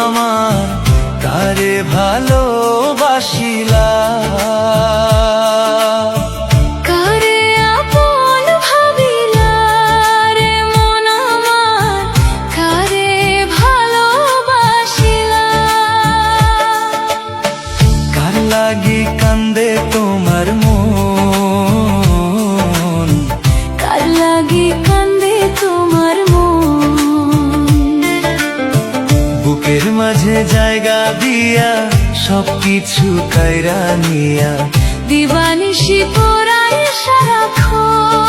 আমার কারে ভালোবাসিলা, কারে আপন ভাবিলা রে মন আমার, কারে ভালোবাসিলা। কার লাগি কান্দে তোমার মন, কার লাগি কান্দে তোমার মন। বুকের মাঝে জায়গা দিয়া সবকিছু কাইরা নিয়া, দিবানিশি পরায় সারাক্ষণ।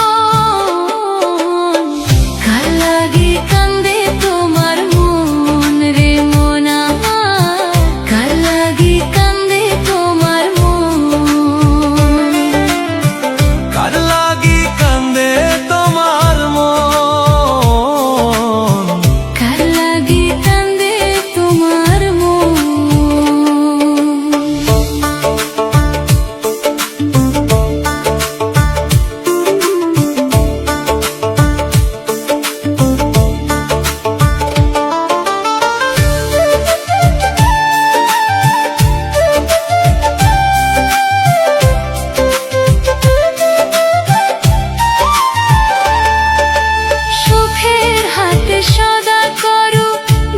কার লাগি কান্দে তোমার মন রে মন আমার, কার লাগি কান্দে তোমার মন। কার লাগি কান্দে তোমার মন, কার লাগি কান্দে তোমার মন। সুখের হাতে সদা করো,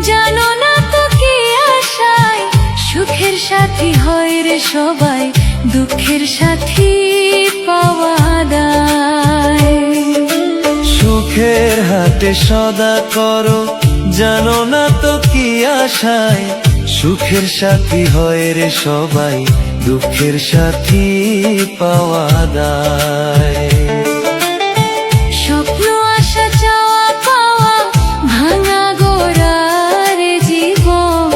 জানো না তো কি আশায়। সুখের সাথী হয় রে সবাই, দুঃখের সাথী পাওয়া দায়। সুখের হাতে সদা করো, জানো না তো কি আশায়। সুখের সাথী হয় রে সবাই, দুঃখের সাথী পাওয়া দায়। স্বপ্ন আশা চাওয়া পাওয়া ভাঙা গোড়ার জীবন।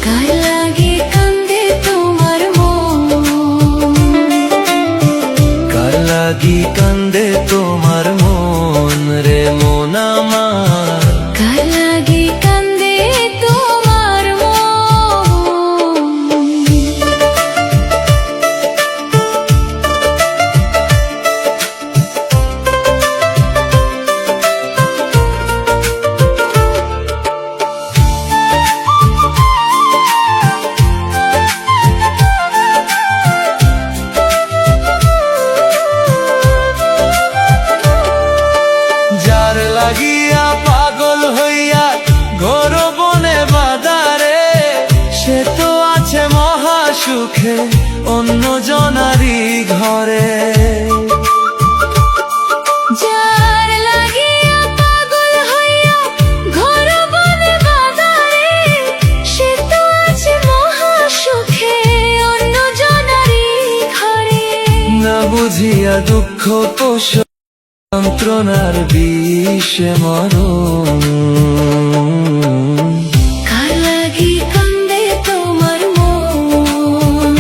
কার লাগি কান্দে তোমার মন, কার লাগি কান্দে তোমার মন রে মন আমার, কার লাগি কান্দে তোমার মন। যার লাগিয়া পাগল হইয়া ঘোর বনে বাদারে, সে তো আছে মহা সুখে অন্য জনারি ঘরে। যার লাগিয়া পাগল হইয়া ঘর বনে বাঁধারে, সে তো আছে মহা সুখে অন্য জনারি ঘরে। না বুঝিয়া দুঃখ পোষ যন্ত্রণার বিষে মরণ, কার লাগি কান্দে তোমার মন,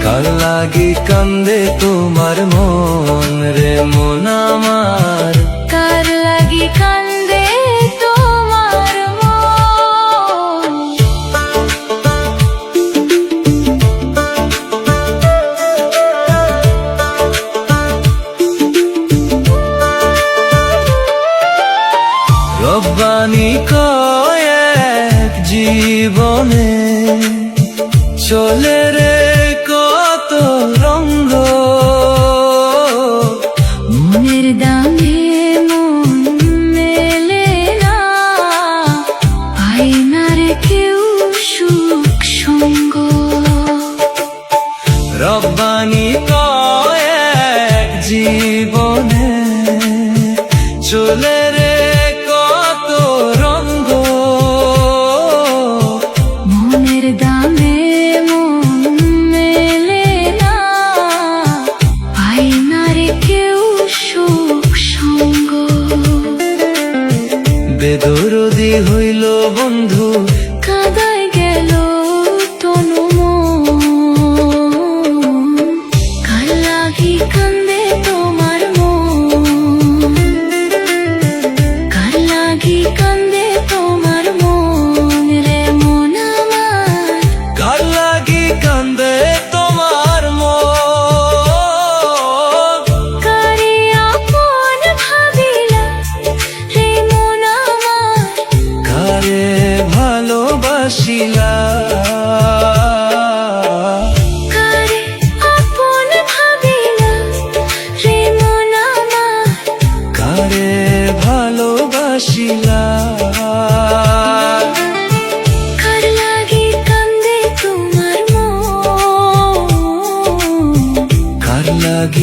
কার লাগি কান্দে তোমার মন রে মন আমার, কার লাগি কান্দে তোমার মন। রব্বানি কয় এক জীবনে চলে রে কত রঙ্গ, মনের দামে মন মেলে না, পাই না রে কেউ সুখ সঙ্গ। রব্বানি কয় এক জীবনে চলে রে কত রঙ্গ, মনের দামে মন মেলে না, পাই না রে কেউ সুখ সঙ্গ। বেদরদি হইল বন্ধু কাদায় গেল তনু মন, কার লাগি কান্দে তোমার মন, কার লাগি কান্দে তোমার মন রে মন আমার, কার লাগি কান্দে তোমার মন, কারে আপন ভাবিলা রে মন আমার,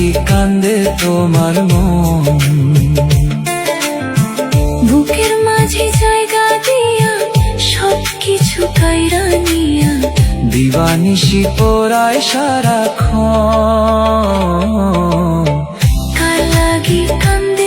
লাগি কান্দে তোমার মন। বুকের মাঝে জায়গা দিয়া সবকিছু কাইরা নিয়া দিবানিশি পড়ায় সারাক্ষণ। কার লাগি কান্দে